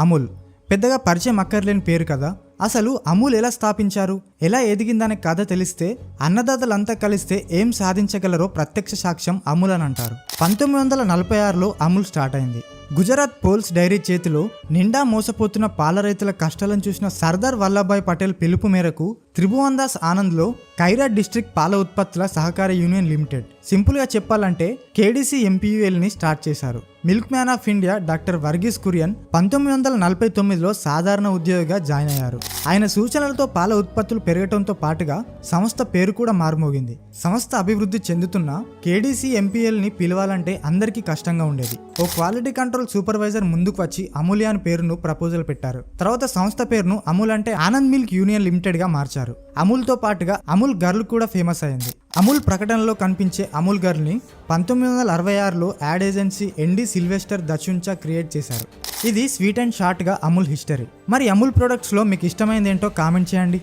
అమూల్ పెద్దగా పరిచయం అక్కర్లేని పేరు కదా. అసలు అమూల్ ఎలా స్థాపించారు, ఎలా ఎదిగిందనే కథ తెలిస్తే అన్నదాతలంతా కలిస్తే ఏం సాధించగలరో ప్రత్యక్ష సాక్ష్యం అమూల్ అని అంటారు. 1946లో అమూల్ స్టార్ట్ అయింది. గుజరాత్ పోల్స్ డైరీ చేతిలో నిండా మోసపోతున్న పాల రైతుల కష్టాలను చూసిన సర్దార్ వల్లభాయ్ పటేల్ పిలుపు మేరకు త్రిభువన్ దాస్ ఆనంద్లో ఖైరాట్ డిస్ట్రిక్ట్ పాల ఉత్పత్తుల సహకార యూనియన్ లిమిటెడ్, సింపుల్గా చెప్పాలంటే కేడీసీ ఎంపీయూఎల్ని స్టార్ట్ చేశారు. Milkman of India doctor Verghese Kurien 1949లో సాధారణ ఉద్యోగిగా జాయిన్ అయ్యారు. ఆయన సూచనలతో పాల ఉత్పత్తులు పెరగడంతో పాటుగా సంస్థ పేరు కూడా మారుమోగింది. సంస్థ అభివృద్ధి చెందుతున్న కేడీసీ ఎంపీఎల్ని పిలవాలంటే అందరికీ కష్టంగా ఉండేది. ఓ క్వాలిటీ కంట్రోల్ సూపర్వైజర్ ముందుకు వచ్చి అమూల్య అని పేరును ప్రపోజల్ పెట్టారు. తర్వాత సంస్థ పేరును అమూల్ అంటే ఆనంద్ మిల్క్ యూనియన్ లిమిటెడ్ గా మార్చారు. అమూల్తో పాటుగా అమూల్ గర్ల్ కూడా ఫేమస్ అయింది. అమూల్ ప్రకటనలో కనిపించే అమూల్ గర్ల్ని 1966లో ad agency and Sylvester daCunha create చేశారు. ఇది స్వీట్ అండ్ షార్ట్గా అమూల్ హిస్టరీ. మరి అమూల్ ప్రొడక్ట్స్లో మీకు ఇష్టమైంది ఏంటో కామెంట్ చేయండి.